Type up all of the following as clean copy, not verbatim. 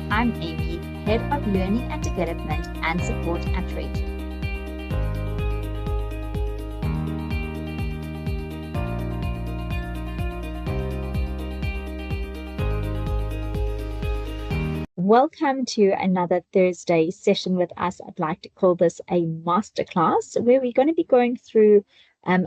I'm Amy, Head of Learning and Development and Support at Trade. Welcome to another Thursday session with us. I'd like to call this a masterclass where we're going to be going through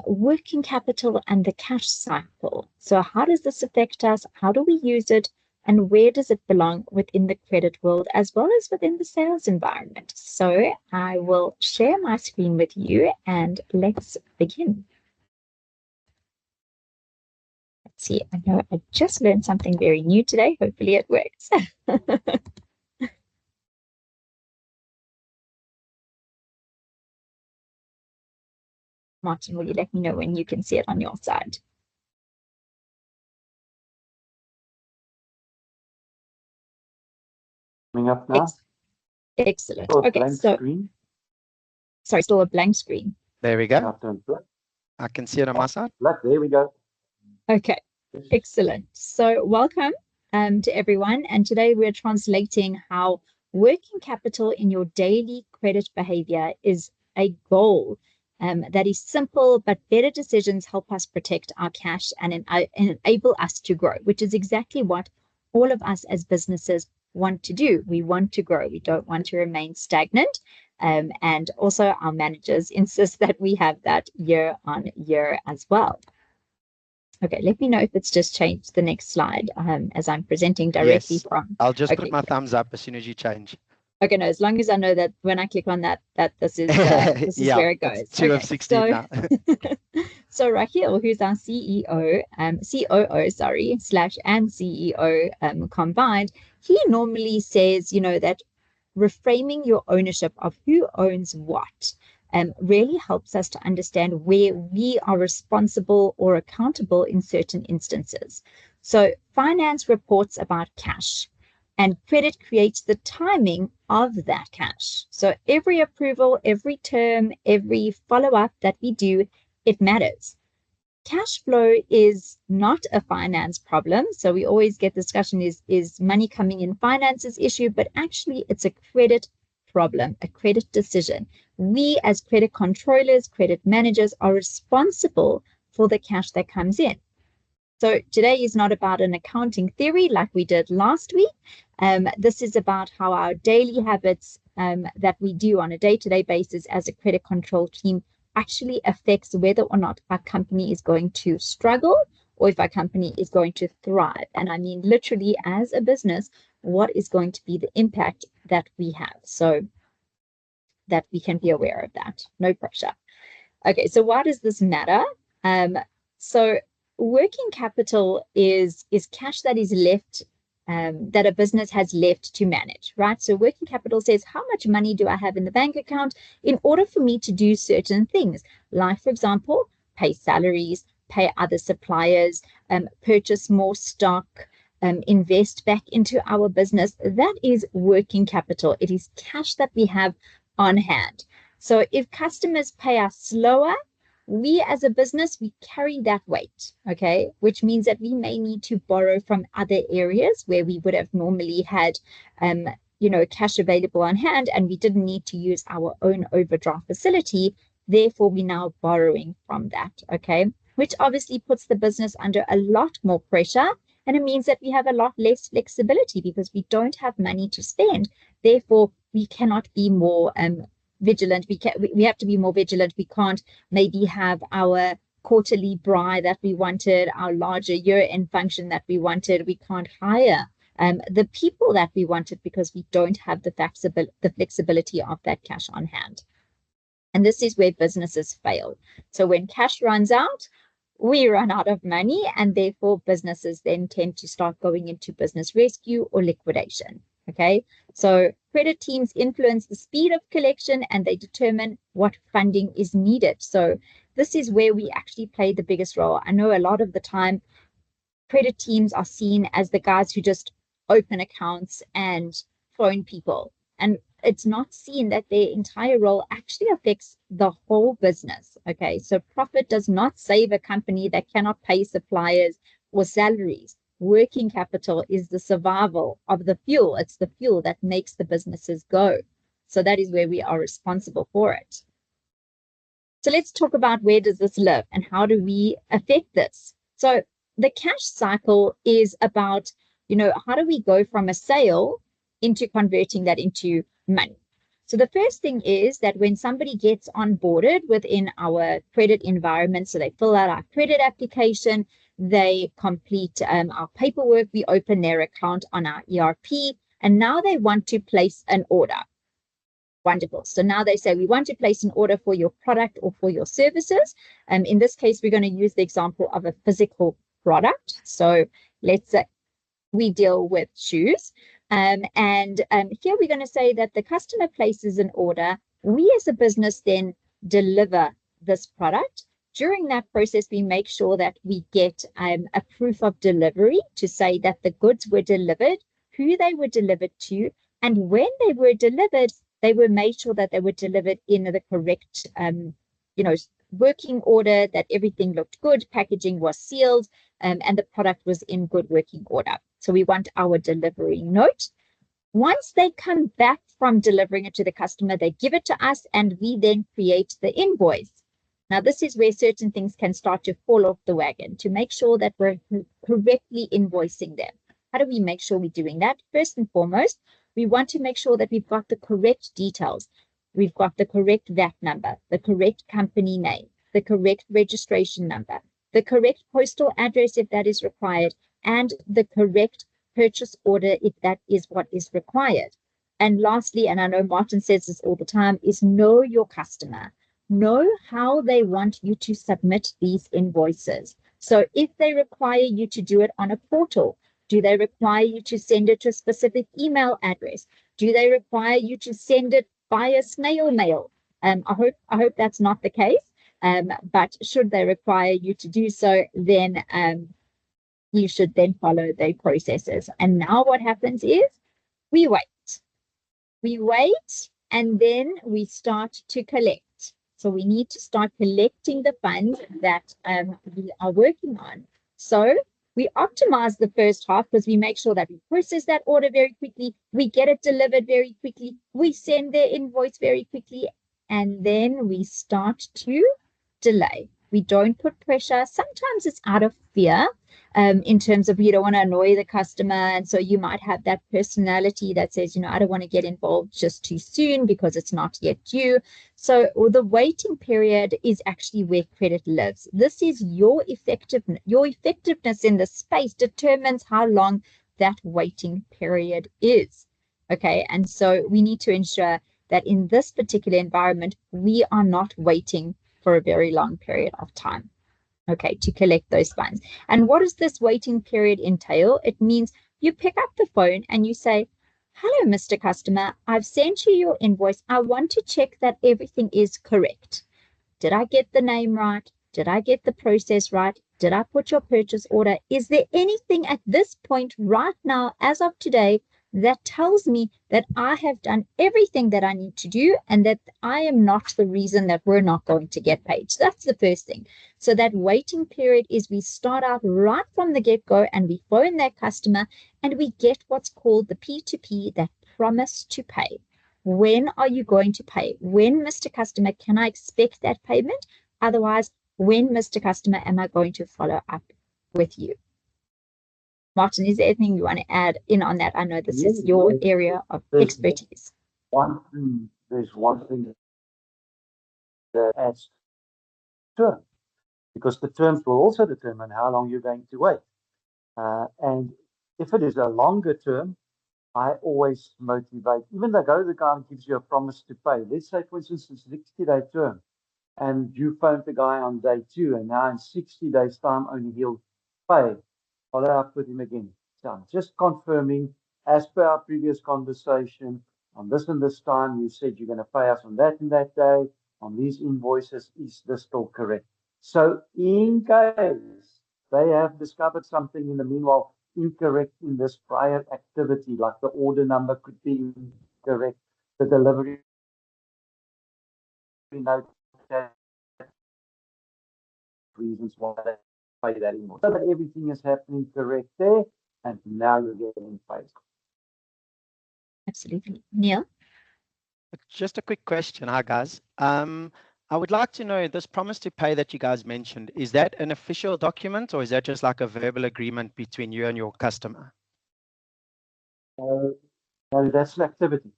working capital and the cash cycle. So how does this affect us? How do we use it? And where does it belong within the credit world as well as within the sales environment? So I will share my screen with you and let's begin. Let's see, I know I just learned something very new today. Hopefully it works. Martin, will you let me know when you can see it on your side? Coming up now. Excellent. Oh, okay, so screen. Sorry, still a blank screen. There we go. I can see it on my side. Black, there we go. Okay, excellent. So welcome to everyone. And today we're translating how working capital in your daily credit behavior is a goal that is simple, but better decisions help us protect our cash and enable us to grow, which is exactly what all of us as businesses want to do. We want to grow. We don't want to remain stagnant. And also our managers insist that we have that year on year as well. Okay, let me know if it's just changed the next slide as I'm presenting directly from. I'll just put my thumbs up as soon as you change. Okay, no, as long as I know that when I click on that this is where it goes. 2 of 16 now. So Raheel, who's our CEO, COO, sorry, / and CEO combined, he normally says, that reframing your ownership of who owns what really helps us to understand where we are responsible or accountable in certain instances. So finance reports about cash, and credit creates the timing of that cash. So every approval, every term, every follow-up that we do, it matters. Cash flow is not a finance problem. So we always get discussion, is money coming in finances issue, but actually it's a credit problem, a credit decision. We as credit controllers, credit managers are responsible for the cash that comes in. So today is not about an accounting theory like we did last week. This is about how our daily habits that we do on a day-to-day basis as a credit control team actually affects whether or not our company is going to struggle or if our company is going to thrive. And I mean, literally as a business, what is going to be the impact that we have so that we can be aware of that. No pressure. Okay, so why does this matter? So working capital is cash that is left, that a business has left to manage, right? So working capital says, how much money do I have in the bank account in order for me to do certain things? Like, for example, pay salaries, pay other suppliers, purchase more stock, invest back into our business. That is working capital. It is cash that we have on hand. So if customers pay us slower, we as a business, we carry that weight, okay, which means that we may need to borrow from other areas where we would have normally had, cash available on hand, and we didn't need to use our own overdraft facility. Therefore, we're now borrowing from that, okay, which obviously puts the business under a lot more pressure. And it means that we have a lot less flexibility because we don't have money to spend. Therefore, we cannot be more vigilant. We have to be more vigilant. We can't maybe have our quarterly BRI that we wanted, our larger year-end function that we wanted. We can't hire the people that we wanted because we don't have the flexibility of that cash on hand. And this is where businesses fail. So when cash runs out, we run out of money, and therefore businesses then tend to start going into business rescue or liquidation. Okay, so credit teams influence the speed of collection and they determine what funding is needed. So this is where we actually play the biggest role. I know a lot of the time credit teams are seen as the guys who just open accounts and phone people. And it's not seen that their entire role actually affects the whole business. Okay, so profit does not save a company that cannot pay suppliers or salaries. working capital is the survival of the fuel. It's the fuel that makes the businesses go. So that is where we are responsible for it. So let's talk about where does this live and how do we affect this? So the cash cycle is about, how do we go from a sale into converting that into money? So the first thing is that when somebody gets onboarded within our credit environment, so they fill out our credit application, they complete our paperwork, we open their account on our ERP, and now they want to place an order. Wonderful. So now they say, we want to place an order for your product or for your services. In this case, we're going to use the example of a physical product. So let's say we deal with shoes. And here we're going to say that the customer places an order. We as a business then deliver this product. During that process, we make sure that we get a proof of delivery to say that the goods were delivered, who they were delivered to, and when they were delivered, they were made sure that they were delivered in the correct, working order, that everything looked good, packaging was sealed, and the product was in good working order. So we want our delivery note. Once they come back from delivering it to the customer, they give it to us, and we then create the invoice. Now, this is where certain things can start to fall off the wagon to make sure that we're correctly invoicing them. How do we make sure we're doing that? First and foremost, we want to make sure that we've got the correct details. We've got the correct VAT number, the correct company name, the correct registration number, the correct postal address if that is required, and the correct purchase order if that is what is required. And lastly, and I know Martin says this all the time, is know your customer. Know how they want you to submit these invoices. So if they require you to do it on a portal, do they require you to send it to a specific email address? Do they require you to send it via snail mail? I hope that's not the case. But should they require you to do so, then you should then follow the processes. And now what happens is we wait. We wait, and then we start to collect. So we need to start collecting the funds that we are working on. So we optimize the first half because we make sure that we process that order very quickly, we get it delivered very quickly, we send their invoice very quickly, and then we start to delay. We don't put pressure. Sometimes it's out of fear, in terms of you don't want to annoy the customer. And so you might have that personality that says, I don't want to get involved just too soon because it's not yet due. So the waiting period is actually where credit lives. This is your effectiveness. Your effectiveness in the space determines how long that waiting period is. Okay. And so we need to ensure that in this particular environment, we are not waiting for a very long period of time, okay, to collect those funds. And what does this waiting period entail? It means you pick up the phone and you say, hello, Mr. Customer, I've sent you your invoice. I want to check that everything is correct. Did I get the name right? Did I get the process right? Did I put your purchase order? Is there anything at this point right now, as of today, that tells me that I have done everything that I need to do and that I am not the reason that we're not going to get paid? So that's the first thing. So that waiting period is we start out right from the get-go and we phone that customer and we get what's called the P2P, that promise to pay. When are you going to pay? When, Mr. Customer, can I expect that payment? Otherwise, when, Mr. Customer, am I going to follow up with you? Martin, is there anything you want to add in on that? I know this is your area of expertise. There's one thing that adds term, because the terms will also determine how long you're going to wait. And if it is a longer term, I always motivate, even though the guy gives you a promise to pay. Let's say, for instance, it's a 60-day term, and you phoned the guy on day 2, and now in 60 days' time, only he'll pay. Follow up with him again. So I'm just confirming, as per our previous conversation, on this and this time, you said you're going to pay us on that and that day, on these invoices. Is this still correct? So in case they have discovered something in the meanwhile incorrect in this prior activity, like the order number could be incorrect, the delivery note, reasons why they pay that invoice. So that everything is happening correct there, and now you're getting paid. Absolutely. Neil? Just a quick question. Hi, guys. I would like to know, this promise to pay that you guys mentioned, is that an official document or is that just like a verbal agreement between you and your customer? No, that's an activity.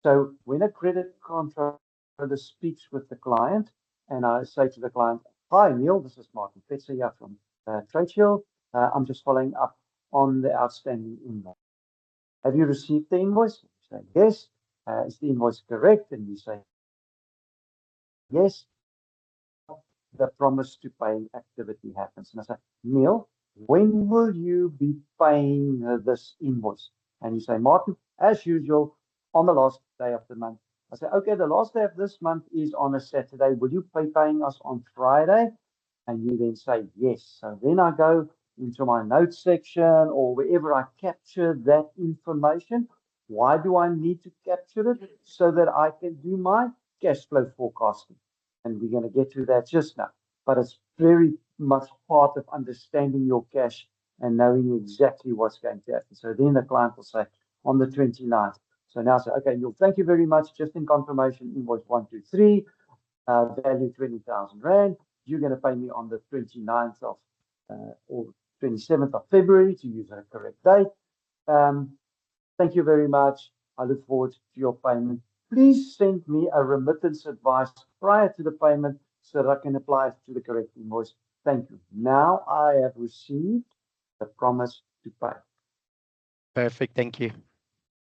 So when a credit controller speaks with the client, and I say to the client, "Hi, Neil, this is Martin Petzer here from Trade. I'm just following up on the outstanding invoice. Have you received the invoice?" You say, "Yes." Is the invoice correct? And you say, "Yes." The promise to pay activity happens. And I say, "Neil, when will you be paying this invoice?" And you say, "Martin, as usual, on the last day of the month." I say, "Okay, the last day of this month is on a Saturday. Will you be paying us on Friday?" And you then say, "Yes." So then I go into my notes section or wherever I capture that information. Why do I need to capture it? So that I can do my cash flow forecasting. And we're going to get to that just now. But it's very much part of understanding your cash and knowing exactly what's going to happen. So then the client will say, on the 29th. So now say, "Okay, Neil, thank you very much. Just in confirmation, invoice 123, value 20,000 Rand. You're going to pay me on the 29th of or 27th of February, to use a correct date. Thank you very much. I look forward to your payment. Please send me a remittance advice prior to the payment so that I can apply it to the correct invoice. Thank you. Now I have received the promise to pay." Perfect. Thank you.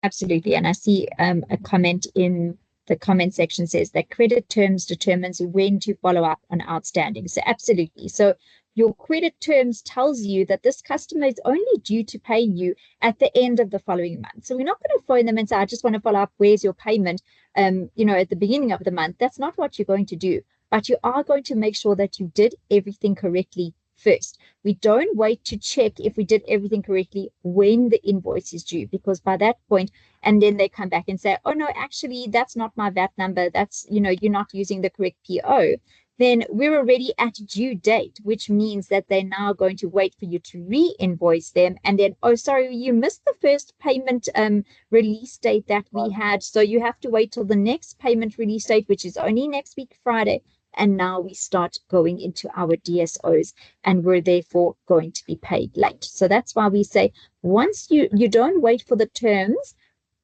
Absolutely. And I see a comment in the comment section says that credit terms determines when to follow up on outstanding. So absolutely. So your credit terms tells you that this customer is only due to pay you at the end of the following month. So we're not going to phone them and say, "I just want to follow up. Where's your payment?" At the beginning of the month. That's not what you're going to do. But you are going to make sure that you did everything correctly first. We don't wait to check if we did everything correctly when the invoice is due, because by that point, and then they come back and say, "Oh no, actually that's not my VAT number. That's, you're not using the correct PO." Then we're already at due date, which means that they're now going to wait for you to re-invoice them. And then, "Oh, sorry, you missed the first payment release date that we had. So you have to wait till the next payment release date, which is only next week, Friday." And now we start going into our DSOs, and we're therefore going to be paid late. So that's why we say, once you don't wait for the terms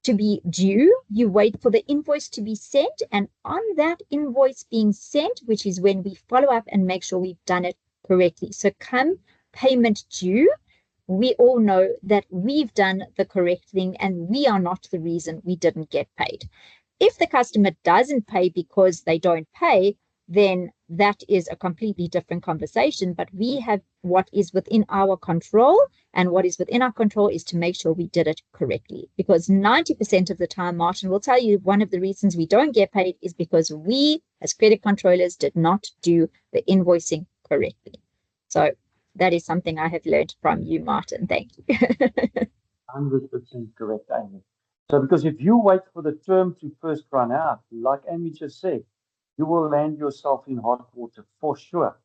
to be due, you wait for the invoice to be sent, and on that invoice being sent, which is when we follow up and make sure we've done it correctly. So come payment due, we all know that we've done the correct thing and we are not the reason we didn't get paid. If the customer doesn't pay because they don't pay, then that is a completely different conversation. But we have what is within our control, and what is within our control is to make sure we did it correctly. Because 90% of the time, Martin will tell you, one of the reasons we don't get paid is because we, as credit controllers, did not do the invoicing correctly. So that is something I have learned from you, Martin. Thank you. 100% correct, Amy. So because if you wait for the term to first run out, like Amy just said, you will land yourself in hot water for sure.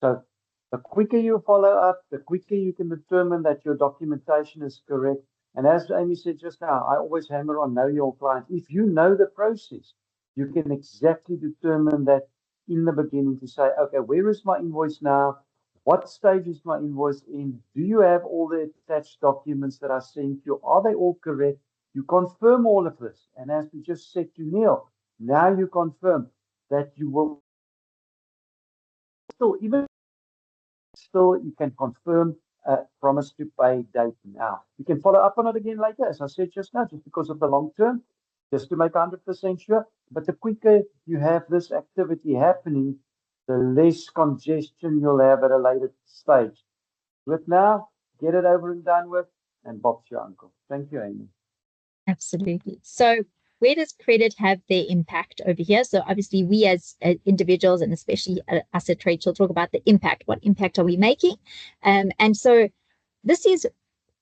So the quicker you follow up, the quicker you can determine that your documentation is correct. And as Amy said just now, I always hammer on know your client. If you know the process, you can exactly determine that in the beginning to say, "Okay, where is my invoice now? What stage is my invoice in? Do you have all the attached documents that I sent you? Are they all correct?" You confirm all of this. And as we just said to Neil, now you confirm that you will still, even still, you can confirm a promise to pay date now. You can follow up on it again later, as I said just now, just because of the long term, just to make 100% sure. But the quicker you have this activity happening, the less congestion you'll have at a later stage. Do it now, get it over and done with, and Bob's your uncle. Thank you, Amy. Absolutely. So where does credit have their impact over here? So obviously we as individuals, and especially us at Trade, will talk about the impact. What impact are we making? And so this is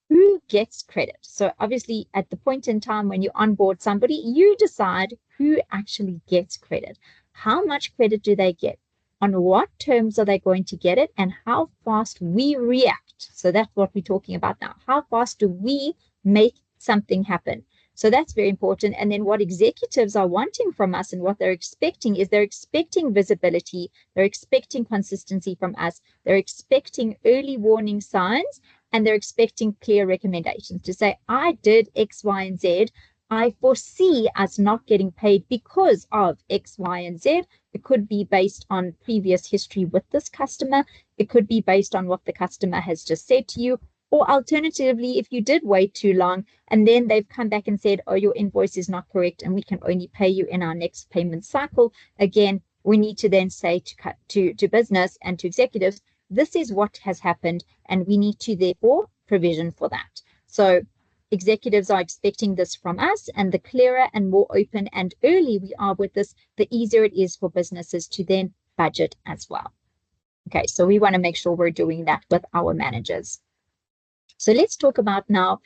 who gets credit. So obviously at the point in time when you onboard somebody, you decide who actually gets credit. How much credit do they get? on what terms are they going to get it and how fast we react. So that's what we're talking about now. How fast do we make something happen? So that's very important. And then what executives are wanting from us and what they're expecting is they're expecting visibility, they're expecting consistency from us, they're expecting early warning signs, and they're expecting clear recommendations to say, I did X, Y, and Z. I foresee us not getting paid because of X, Y, and Z. It could be based on previous history with this customer. It could be based on what the customer has just said to you. Or alternatively, if you did wait too long and then they've come back and said, oh, your invoice is not correct and we can only pay you in our next payment cycle. Again, we need to then say to business and to executives, this is what has happened and we need to therefore provision for that. So executives are expecting this from us, and the clearer and more open and early we are with this, the easier it is for businesses to then budget as well. Okay, so we want to make sure we're doing that with our managers. So let's talk about now,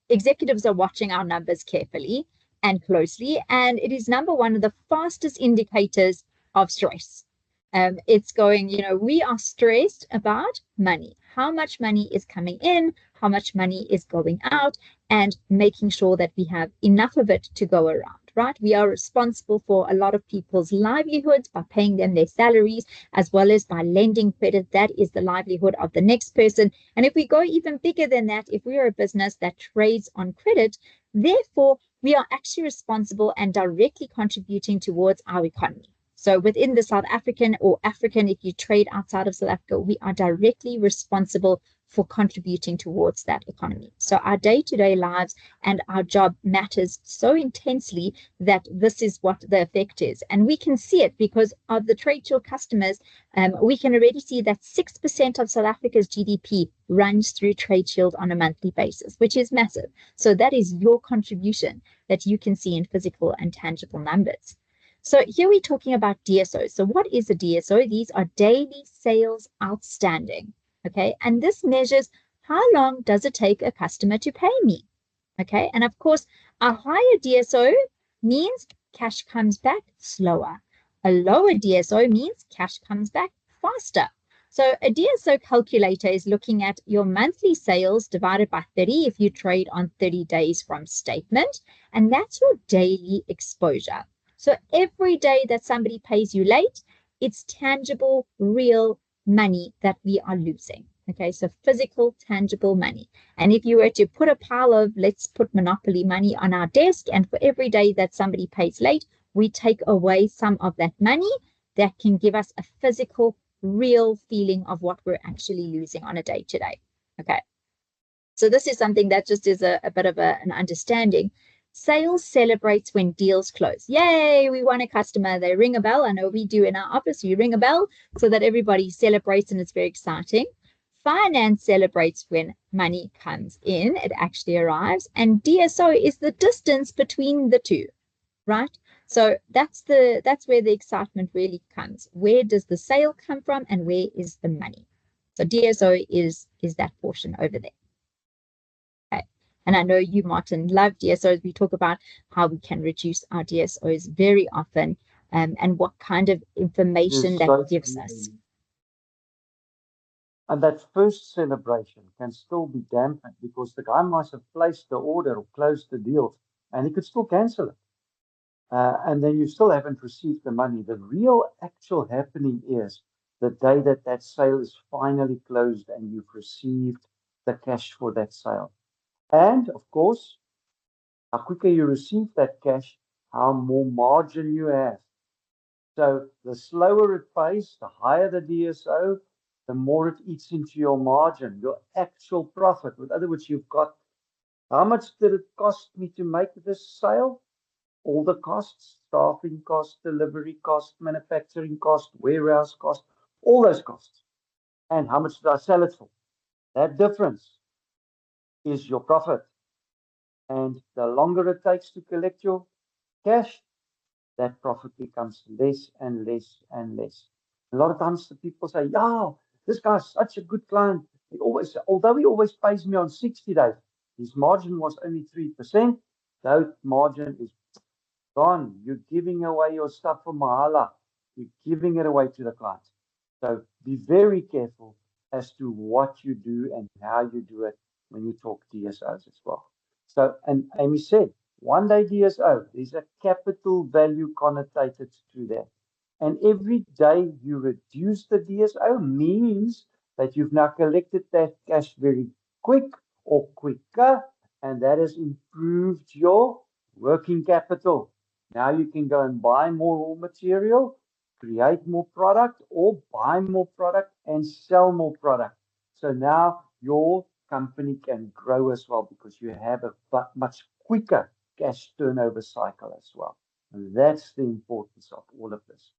executives are watching our numbers carefully and closely, and it is number one of the fastest indicators of stress. It's going, we are stressed about money, how much money is coming in, how much money is going out, and making sure that we have enough of it to go around, right? We are responsible for a lot of people's livelihoods by paying them their salaries, as well as by lending credit. That is the livelihood of the next person. And if we go even bigger than that, if we are a business that trades on credit, therefore, we are actually responsible and directly contributing towards our economy. So within the South African or African, if you trade outside of South Africa, we are directly responsible for contributing towards that economy. So our day-to-day lives and our job matters so intensely that this is what the effect is. And we can see it because of the Trade Shield customers. We can already see that 6% of South Africa's GDP runs through Trade Shield on a monthly basis, which is massive. So that is your contribution that you can see in physical and tangible numbers. So here we're talking about DSO. So what is a DSO? These are daily sales outstanding. Okay, and this measures how long does it take a customer to pay me. Okay, and of course, a higher DSO means cash comes back slower. A lower DSO means cash comes back faster. So a DSO calculator is looking at your monthly sales divided by 30 if you trade on 30 days from statement, and that's your daily exposure. So every day that somebody pays you late, it's tangible, real money that we are losing. Okay, so physical, tangible money. And if you were to put a pile of, let's put Monopoly money on our desk, and for every day that somebody pays late, we take away some of that money, that can give us a physical, real feeling of what we're actually losing on a day-to-day. Okay, so this is something that just is a bit of an understanding. Sales celebrates when deals close. Yay, we won a customer. They ring a bell. I know we do in our office. We ring a bell so that everybody celebrates and it's very exciting. Finance celebrates when money comes in. It actually arrives. And DSO is the distance between the two, right? So that's where the excitement really comes. Where does the sale come from and where is the money? So DSO is that portion over there. And I know you, Martin, love DSOs. We talk about how we can reduce our DSOs very often and what kind of information that gives us. And that first celebration can still be dampened because the guy must have placed the order or closed the deal and he could still cancel it. And then you still haven't received the money. The real actual happening is the day that that sale is finally closed and you've received the cash for that sale. And of course, how quicker you receive that cash, how more margin you have. So the slower it pays, the higher the DSO, the more it eats into your margin, your actual profit. In other words, you've got, how much did it cost me to make this sale? All the costs, staffing costs, delivery costs, manufacturing costs, warehouse costs, all those costs. And how much did I sell it for? That difference is your profit. And the longer it takes to collect your cash, that profit becomes less and less and less. A lot of times the people say, yeah, this guy's such a good client. Although he always pays me on 60 days, his margin was only 3%. That margin is gone. You're giving away your stuff for mahala. you're giving it away to the clients. So be very careful as to what you do and how you do it when you talk DSOs as well. So, and Amy said, one day DSO, there's a capital value connotated to that. And every day you reduce the DSO means that you've now collected that cash very quick or quicker, and that has improved your working capital. Now you can go and buy more raw material, create more product, or buy more product and sell more product. So now your company can grow as well because you have a much quicker cash turnover cycle as well. And that's the importance of all of this.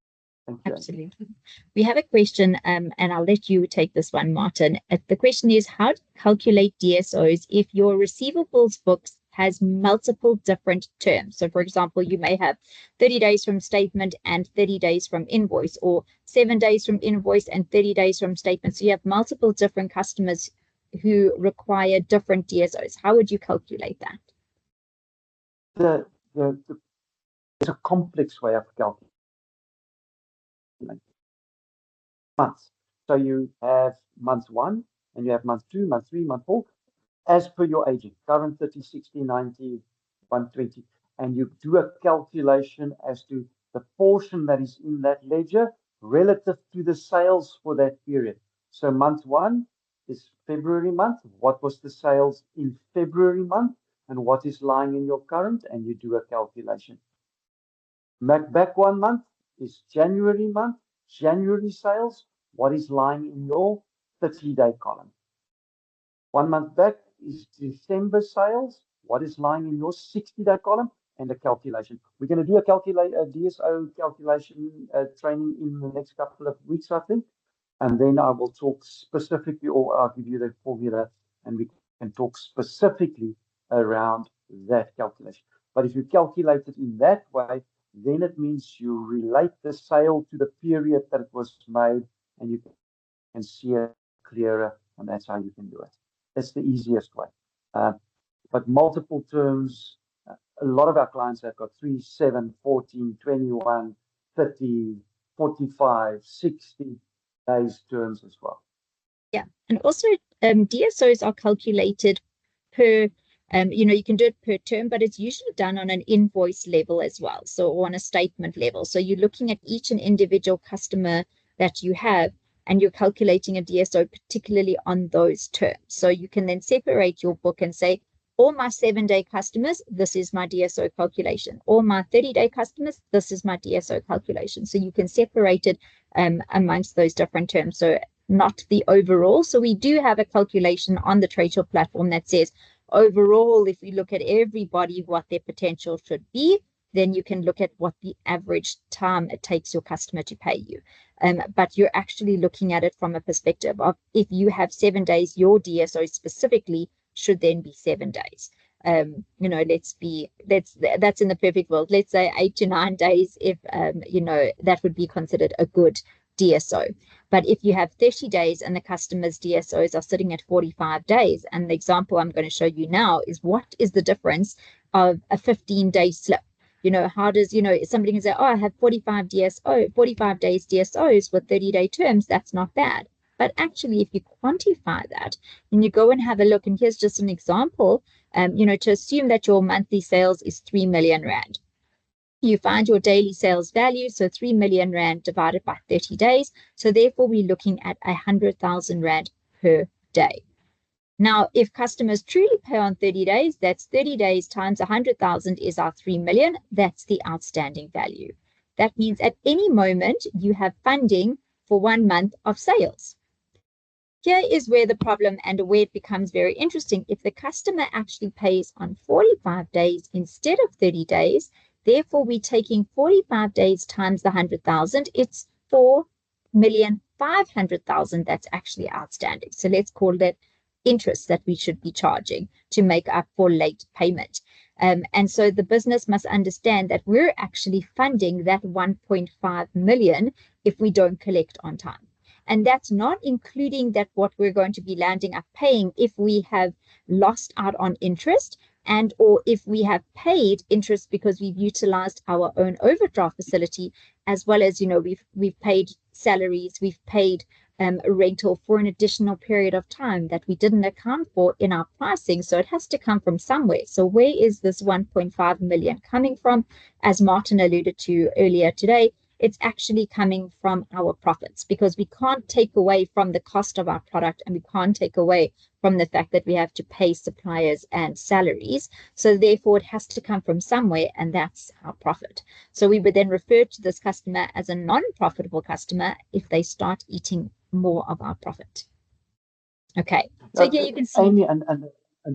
Thank you. Absolutely. We have a question, and I'll let you take this one, Martin. The question is, how to calculate DSOs if your receivables books has multiple different terms? So, for example, you may have 30 days from statement and 30 days from invoice, or 7 days from invoice and 30 days from statement. So you have multiple different customers who require different DSOs. How would you calculate that? It's a complex way of calculating months. So you have month 1, and you have month 2, month 3, month 4, as per your aging, current 30, 60, 90, 120, and you do a calculation as to the portion that is in that ledger relative to the sales for that period. So month 1 is February month. What was the sales in February month, and what is lying in your current, and you do a calculation. Back 1 month is January month, January sales, what is lying in your 30-day column. 1 month back is December sales, what is lying in your 60-day column, and a calculation. We're going to do a DSO calculation training in the next couple of weeks, I think. And then I will talk specifically, or I'll give you the formula, and we can talk specifically around that calculation. But if you calculate it in that way, then it means you relate the sale to the period that it was made, and you can see it clearer, and that's how you can do it. That's the easiest way. But multiple terms, a lot of our clients have got 3, 7, 14, 21, 30, 45, 60 days terms as well. Yeah, and also DSOs are calculated per you can do it per term, but it's usually done on an invoice level as well, so on a statement level. So you're looking at each and individual customer that you have, and you're calculating a DSO particularly on those terms. So you can then separate your book and say, all my 7-day customers, this is my DSO calculation. All my 30-day customers, this is my DSO calculation. So you can separate it amongst those different terms. So not the overall. So we do have a calculation on the Tradeshow platform that says, overall, if we look at everybody, what their potential should be, then you can look at what the average time it takes your customer to pay you. But you're actually looking at it from a perspective of, if you have 7 days, your DSO specifically should then be 7 days. That's in the perfect world. Let's say 8 to 9 days, if that would be considered a good DSO. But if you have 30 days and the customer's DSOs are sitting at 45 days, and the example I'm going to show you now is, what is the difference of a 15-day slip? How does, somebody can say, oh, I have 45 days DSOs with 30-day terms. That's not bad. But actually, if you quantify that and you go and have a look, and here's just an example, to assume that your monthly sales is 3 million rand. You find your daily sales value, so 3 million rand divided by 30 days. So therefore, we're looking at 100,000 rand per day. Now, if customers truly pay on 30 days, that's 30 days times 100,000 is our 3 million. That's the outstanding value. That means at any moment, you have funding for 1 month of sales. Here is where the problem and where it becomes very interesting. If the customer actually pays on 45 days instead of 30 days, therefore we're taking 45 days times the 100,000, it's 4,500,000 that's actually outstanding. So let's call that interest that we should be charging to make up for late payment. And so the business must understand that we're actually funding that 1.5 million if we don't collect on time. And that's not including that what we're going to be landing up paying if we have lost out on interest, and or if we have paid interest because we've utilized our own overdraft facility, as well as, we've paid salaries, we've paid rental for an additional period of time that we didn't account for in our pricing. So it has to come from somewhere. So where is this 1.5 million coming from? As Martin alluded to earlier today, it's actually coming from our profits, because we can't take away from the cost of our product, and we can't take away from the fact that we have to pay suppliers and salaries. So therefore, it has to come from somewhere, and that's our profit. So we would then refer to this customer as a non-profitable customer if they start eating more of our profit. Okay, so here you can see. Amy, and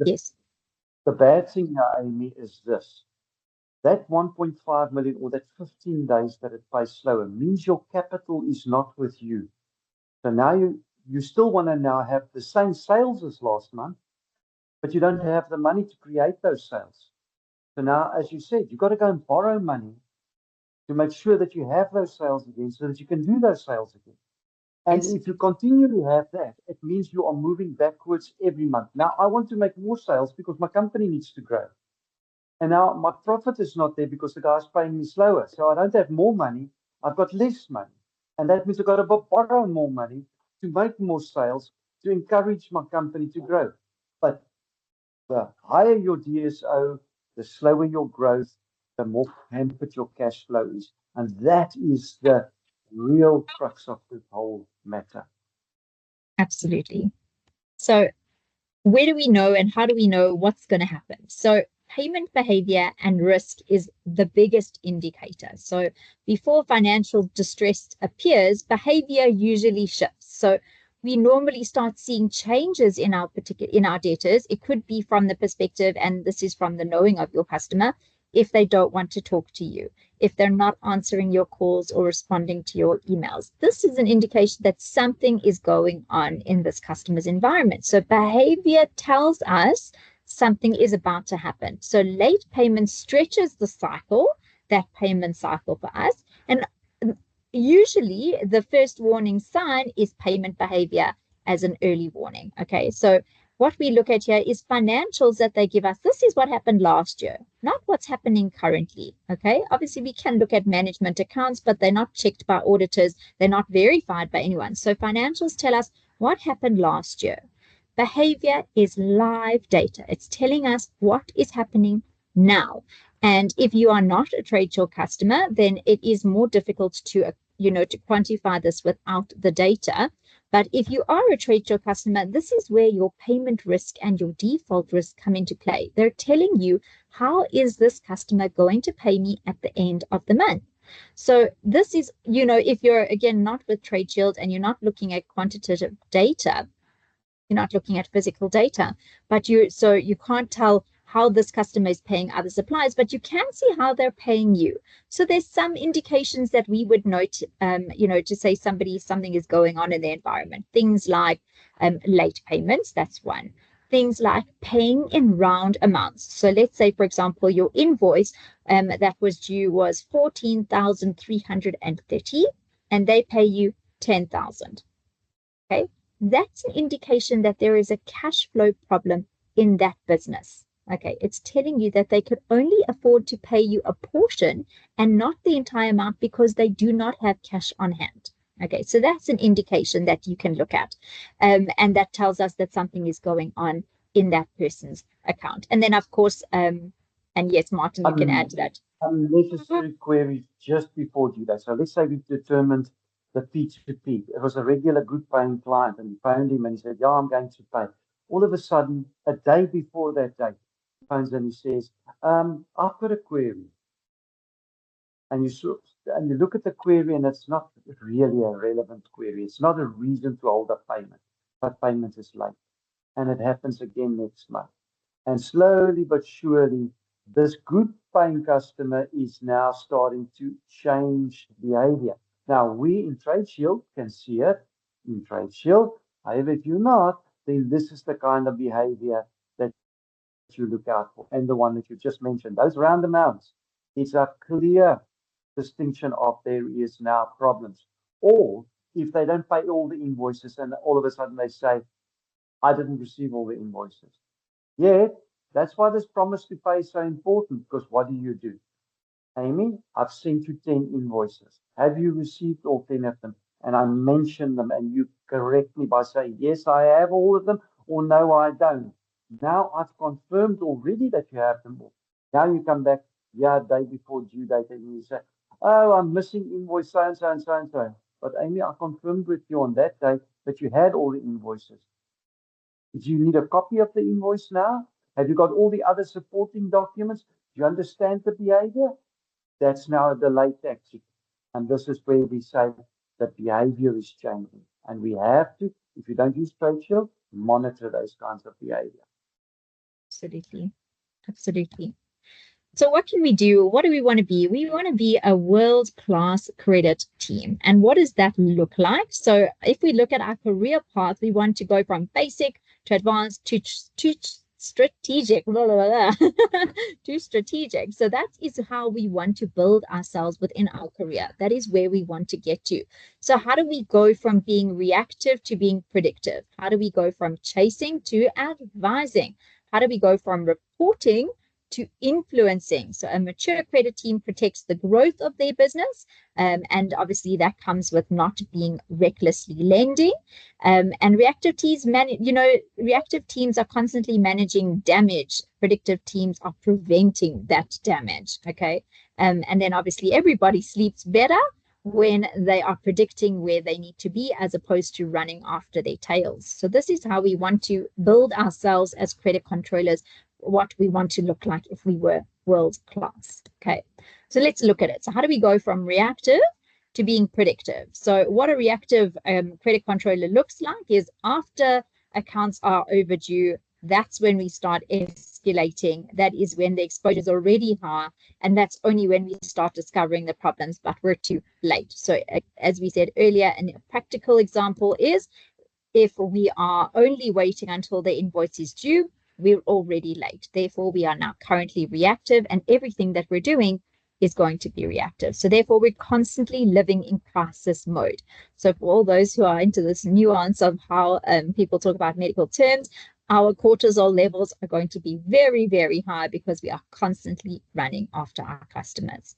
Yes. the bad thing now, Amy, is this. That 1.5 million or that 15 days that it pays slower means your capital is not with you. So now you still want to now have the same sales as last month, but you don't have the money to create those sales. So now, as you said, you've got to go and borrow money to make sure that you have those sales again, so that you can do those sales again. And Yes. if you continue to have that, it means you are moving backwards every month. Now, I want to make more sales because my company needs to grow. And now my profit is not there because the guy's paying me slower. So I don't have more money. I've got less money. And that means I've got to borrow more money to make more sales, to encourage my company to grow. But the higher your DSO, the slower your growth, the more hampered your cash flow is. And that is the real crux of this whole matter. Absolutely. So where do we know, and how do we know what's going to happen? So payment behavior and risk is the biggest indicator. So before financial distress appears, behavior usually shifts. So we normally start seeing changes in our debtors. It could be from the perspective, and this is from the knowing of your customer, if they don't want to talk to you, if they're not answering your calls or responding to your emails. This is an indication that something is going on in this customer's environment. So behavior tells us something is about to happen. So late payment stretches the cycle, that payment cycle for us. And usually the first warning sign is payment behavior as an early warning. Okay, so what we look at here is financials that they give us. This is what happened last year, not what's happening currently. Okay, obviously we can look at management accounts, but they're not checked by auditors. They're not verified by anyone. So financials tell us what happened last year. Behavior is live data. It's telling us what is happening now. And if you are not a Tradeshield customer, then it is more difficult to quantify this without the data. But if you are a Tradeshield customer, this is where your payment risk and your default risk come into play. They're telling you, how is this customer going to pay me at the end of the month? So this is, if you're, again, not with Tradeshield and you're not looking at quantitative data, you're not looking at physical data, but you can't tell how this customer is paying other suppliers, but you can see how they're paying you. So there's some indications that we would note, to say something is going on in the environment. Things like late payments, that's one. Things like paying in round amounts. So let's say, for example, your invoice that was due was 14,330, and they pay you 10,000. Okay, that's an indication that there is a cash flow problem in that business. Okay, it's telling you that they could only afford to pay you a portion and not the entire amount because they do not have cash on hand. Okay, so that's an indication that you can look at. And that tells us that something is going on in that person's account. And then, of course, and yes, Martin, you can add to that. Unnecessary queries just before due date. So let's say we've determined the P2P. It was a regular good paying client, and we phoned him and he said, yeah, I'm going to pay. All of a sudden, a day before that date, he phones and he says, I've got a query. And you look at the query and it's not really a relevant query. It's not a reason to hold up payment, but payment is late. And it happens again next month. And slowly but surely, this good paying customer is now starting to change behavior. Now, we in Tradeshield can see it in Tradeshield. However, if you're not, then this is the kind of behavior that you look out for. And the one that you just mentioned, those round amounts, it's a clear distinction of there is now problems. Or if they don't pay all the invoices and all of a sudden they say, I didn't receive all the invoices. Yeah, that's why this promise to pay is so important, because what do? Amy, I've sent you 10 invoices. Have you received all 10 of them? And I mention them, and you correct me by saying, yes, I have all of them, or no, I don't. Now I've confirmed already that you have them all. Now you come back, yeah, day before due date, and you say, oh, I'm missing invoice so and so and so and so. But Amy, I confirmed with you on that day that you had all the invoices. Do you need a copy of the invoice now? Have you got all the other supporting documents? Do you understand the behavior? That's now a delay tactic. And this is where we say that behavior is changing. And we have to, if you don't use TradeShield, monitor those kinds of behavior. Absolutely. Absolutely. So what can we do? What do we want to be? We want to be a world-class credit team. And what does that look like? So if we look at our career path, we want to go from basic to advanced to strategic, to strategic. So that is how we want to build ourselves within our career. That is where we want to get to. So how do we go from being reactive to being predictive? How do we go from chasing to advising? How do we go from reporting to influencing? So a mature credit team protects the growth of their business. And obviously that comes with not being recklessly lending. And reactive teams reactive teams are constantly managing damage. Predictive teams are preventing that damage. Okay. And then obviously everybody sleeps better when they are predicting where they need to be, as opposed to running after their tails. So this is how we want to build ourselves as credit controllers, what we want to look like if we were world class. Okay, so let's look at it. So how do we go from reactive to being predictive? So what a reactive credit controller looks like is, after accounts are overdue, that's when we start escalating. That is when the exposure is already high, and that's only when we start discovering the problems, but we're too late. So as we said earlier, a practical example is, if we are only waiting until the invoice is due, we're already late. Therefore, we are now currently reactive, and everything that we're doing is going to be reactive. So therefore, we're constantly living in crisis mode. So for all those who are into this nuance of how people talk about medical terms, our cortisol levels are going to be very, very high, because we are constantly running after our customers.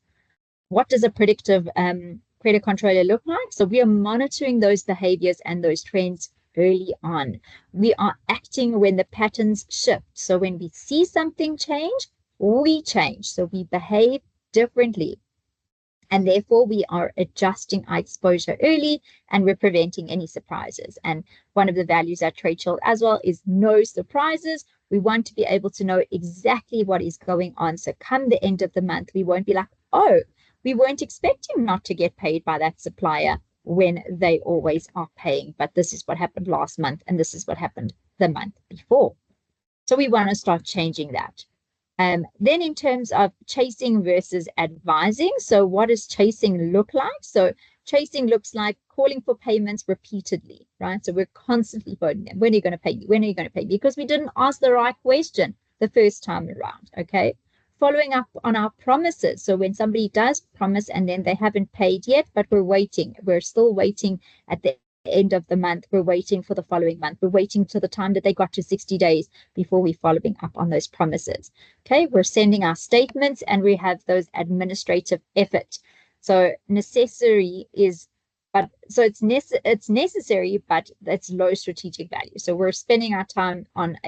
What does a predictive credit controller look like? So we are monitoring those behaviors and those trends early on. We are acting when the patterns shift. So when we see something change, we change. So we behave differently. And therefore, we are adjusting our exposure early, and we're preventing any surprises. And one of the values at TradeShield as well is no surprises. We want to be able to know exactly what is going on. So come the end of the month, we won't be like, oh, we weren't expecting not to get paid by that supplier, when they always are paying. But this is what happened last month, and this is what happened the month before. So we want to start changing that. Then in terms of chasing versus advising, so what does chasing look like? So chasing looks like calling for payments repeatedly, right? So we're constantly phoning them. When are you going to pay me? When are you going to pay me? Because we didn't ask the right question the first time around, okay? Following up on our promises. So when somebody does promise and then they haven't paid yet, but we're still waiting at the end of the month, we're waiting for the following month, we're waiting till the time that they got to 60 days before we're following up on those promises. Okay, we're sending our statements, and we have those administrative effort. So necessary is, but so it's necessary, but that's low strategic value. So we're spending our time on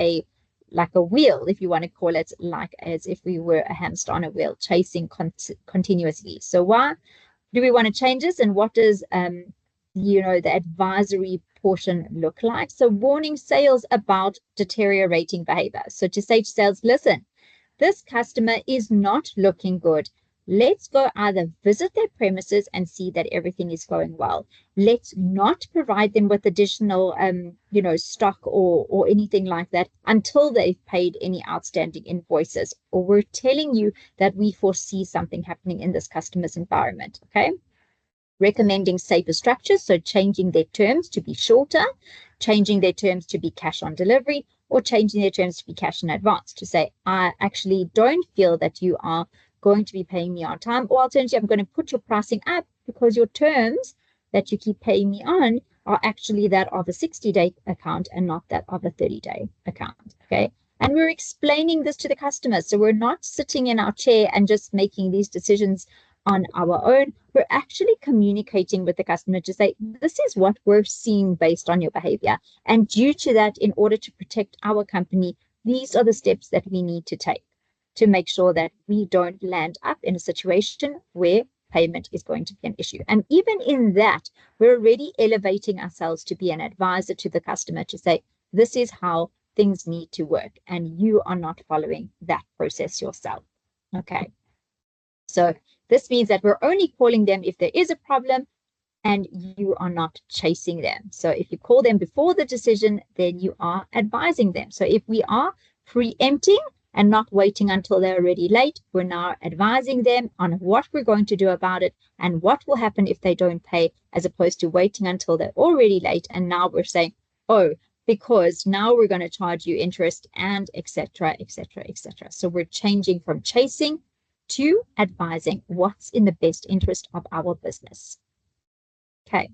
like a wheel, if you want to call it, like as if we were a hamster on a wheel, chasing continuously. So why do we want to change this, and what does the advisory portion look like? So warning sales about deteriorating behavior. So to say to sales, listen, this customer is not looking good. Let's go either visit their premises and see that everything is going well. Let's not provide them with additional, stock or anything like that until they've paid any outstanding invoices, or we're telling you that we foresee something happening in this customer's environment. Okay. Recommending safer structures, so changing their terms to be shorter, changing their terms to be cash on delivery, or changing their terms to be cash in advance, to say, I actually don't feel that you are going to be paying me on time, or alternatively, I'm going to put your pricing up because your terms that you keep paying me on are actually that of a 60-day account and not that of a 30-day account. Okay. And we're explaining this to the customer. So we're not sitting in our chair and just making these decisions on our own. We're actually communicating with the customer to say, this is what we're seeing based on your behavior. And due to that, in order to protect our company, these are the steps that we need to take to make sure that we don't land up in a situation where payment is going to be an issue. And even in that, we're already elevating ourselves to be an advisor to the customer to say, this is how things need to work, and you are not following that process yourself. Okay. So this means that we're only calling them if there is a problem, and you are not chasing them. So if you call them before the decision, then you are advising them. So if we are preempting and not waiting until they're already late, we're now advising them on what we're going to do about it and what will happen if they don't pay, as opposed to waiting until they're already late. And now we're saying, oh, because now we're going to charge you interest and etc., etc., etc. So we're changing from chasing to advising what's in the best interest of our business. Okay.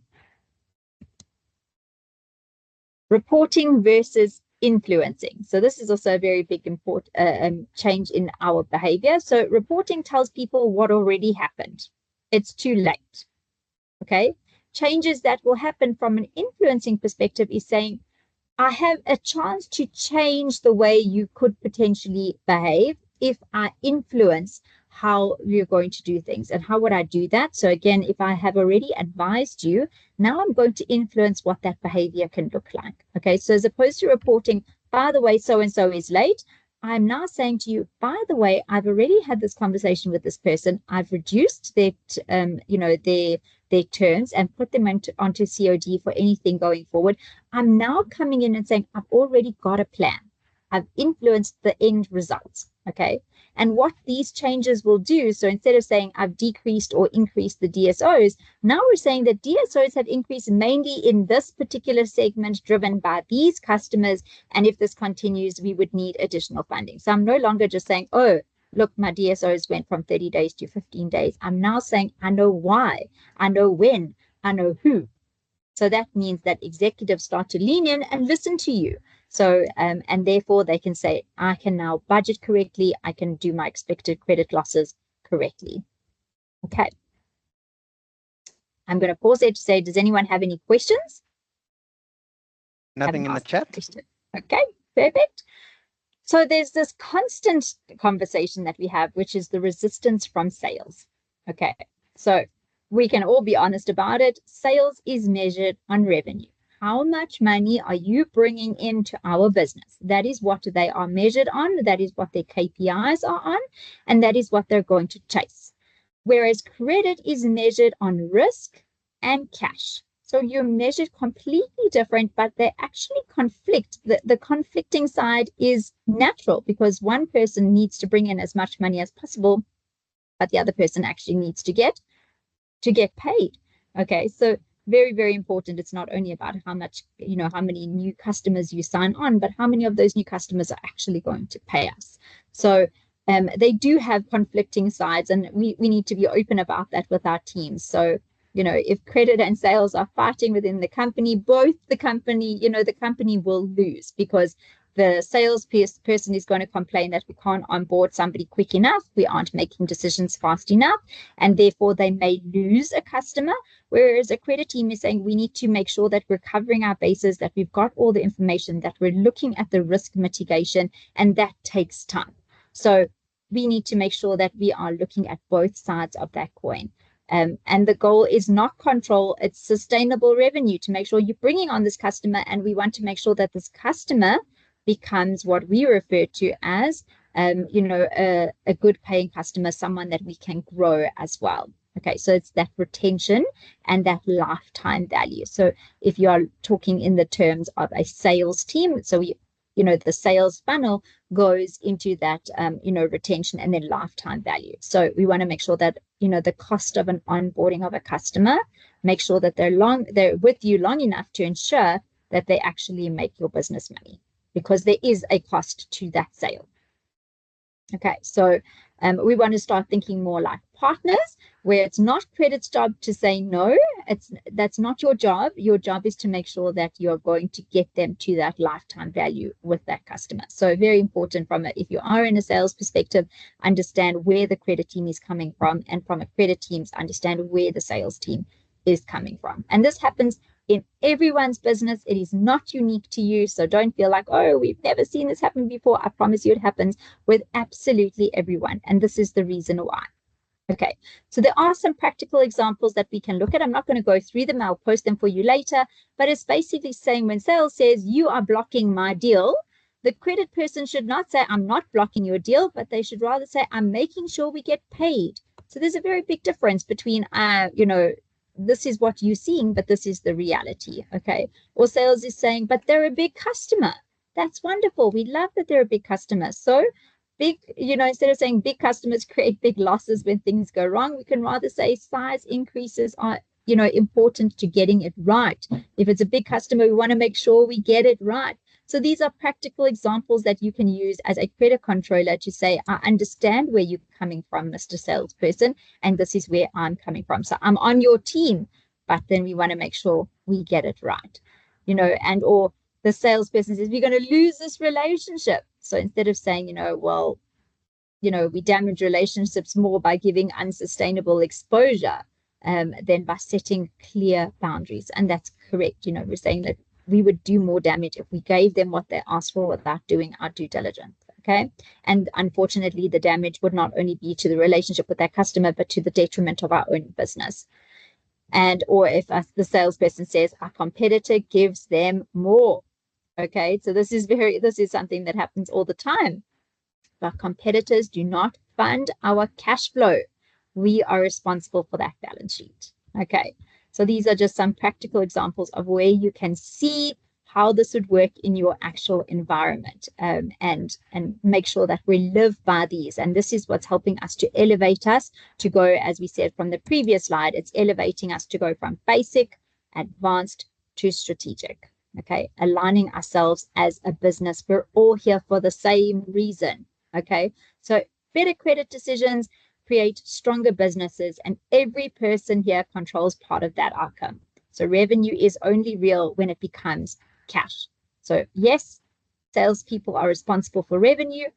Reporting versus influencing. So this is also a very big change in our behavior. So reporting tells people what already happened. It's too late. Okay. Changes that will happen from an influencing perspective is saying, I have a chance to change the way you could potentially behave if I influence how you're going to do things. And how would I do that? So again, if I have already advised you, now I'm going to influence what that behavior can look like. Okay, so as opposed to reporting, by the way, so-and-so is late, I'm now saying to you, by the way, I've already had this conversation with this person. I've reduced their terms and put them onto COD for anything going forward. I'm now coming in and saying, I've already got a plan. I've influenced the end results. Okay. And what these changes will do, so instead of saying I've decreased or increased the DSOs, now we're saying that DSOs have increased mainly in this particular segment driven by these customers. And if this continues, we would need additional funding. So I'm no longer just saying, oh, look, my DSOs went from 30 days to 15 days. I'm now saying, I know why, I know when, I know who. So that means that executives start to lean in and listen to you. So, and therefore they can say, I can now budget correctly. I can do my expected credit losses correctly. Okay. I'm going to pause there to say, does anyone have any questions? Nothing in the chat. Okay, perfect. So there's this constant conversation that we have, which is the resistance from sales. Okay, so we can all be honest about it. Sales is measured on revenue. How much money are you bringing into our business? That is what they are measured on. That is what their KPIs are on. And that is what they're going to chase. Whereas credit is measured on risk and cash. So you're measured completely different, but they actually conflict. The conflicting side is natural because one person needs to bring in as much money as possible, but the other person actually needs to get paid. Okay, so very, very important. It's not only about how much, how many new customers you sign on, but how many of those new customers are actually going to pay us. So they do have conflicting sides, and we need to be open about that with our teams. So, if credit and sales are fighting within the company, the company will lose because the sales person is going to complain that we can't onboard somebody quick enough. We aren't making decisions fast enough, and therefore they may lose a customer. Whereas a credit team is saying we need to make sure that we're covering our bases, that we've got all the information, that we're looking at the risk mitigation, and that takes time. So we need to make sure that we are looking at both sides of that coin. And the goal is not control, it's sustainable revenue to make sure you're bringing on this customer, and we want to make sure that this customer becomes what we refer to as, a good paying customer, someone that we can grow as well. Okay, so it's that retention and that lifetime value. So if you are talking in the terms of a sales team, so the sales funnel goes into that, retention and then lifetime value. So we want to make sure that, the cost of an onboarding of a customer, make sure that they're with you long enough to ensure that they actually make your business money, because there is a cost to that sale. Okay, so we want to start thinking more like partners, where it's not credit's job to say no. That's not your job. Your job is to make sure that you're going to get them to that lifetime value with that customer. So very important if you are in a sales perspective, understand where the credit team is coming from, and from a credit team's understand where the sales team is coming from. And this happens in everyone's business. It is not unique to you. So don't feel like, oh, we've never seen this happen before. I promise you it happens with absolutely everyone. And this is the reason why. Okay, so there are some practical examples that we can look at. I'm not going to go through them. I'll post them for you later. But it's basically saying when sales says, you are blocking my deal, the credit person should not say, I'm not blocking your deal, but they should rather say, I'm making sure we get paid. So there's a very big difference between, this is what you're seeing, but this is the reality. Okay, or sales is saying, but they're a big customer. That's wonderful. We love that they're a big customer. So big, instead of saying big customers create big losses when things go wrong, we can rather say size increases are, important to getting it right. If it's a big customer, we want to make sure we get it right. So these are practical examples that you can use as a credit controller to say, I understand where you're coming from, Mr. Salesperson, and this is where I'm coming from. So I'm on your team, but then we want to make sure we get it right, or the salesperson says, we're going to lose this relationship. So instead of saying, we damage relationships more by giving unsustainable exposure than by setting clear boundaries. And that's correct. We're saying that we would do more damage if we gave them what they asked for without doing our due diligence. Okay. And unfortunately, the damage would not only be to the relationship with that customer, but to the detriment of our own business. Or if the salesperson says our competitor gives them more. Okay, so this is something that happens all the time. Our competitors do not fund our cash flow. We are responsible for that balance sheet. Okay, so these are just some practical examples of where you can see how this would work in your actual environment, and make sure that we live by these. And this is what's helping us to elevate us to go, as we said from the previous slide, it's elevating us to go from basic, advanced to strategic. Okay, aligning ourselves as a business. We're all here for the same reason. Okay, so better credit decisions create stronger businesses, and every person here controls part of that outcome. So revenue is only real when it becomes cash. So yes, salespeople are responsible for revenue,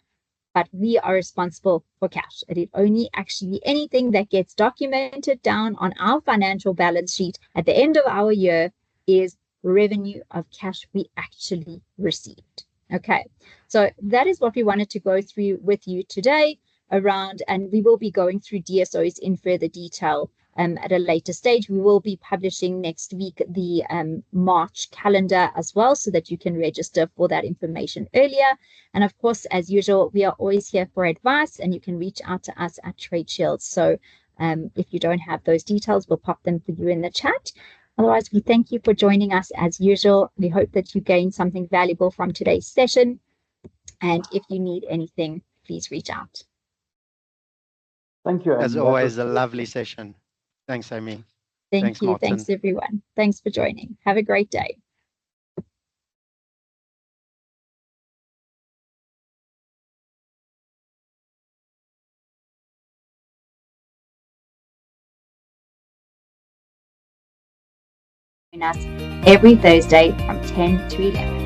but we are responsible for cash. It is only actually anything that gets documented down on our financial balance sheet at the end of our year is revenue of cash we actually received. Okay, so that is what we wanted to go through with you today around, and we will be going through DSOs in further detail at a later stage. We will be publishing next week the March calendar as well, so that you can register for that information earlier. And of course, as usual, we are always here for advice, and you can reach out to us at Trade Shields. So if you don't have those details, we'll pop them for you in the chat. Otherwise, we thank you for joining us as usual. We hope that you gained something valuable from today's session. And if you need anything, please reach out. Thank you. As always, a lovely session. Thanks, Amy. Thank you. Martin. Thanks, everyone. Thanks for joining. Have a great day. Us every Thursday from 10 to 11.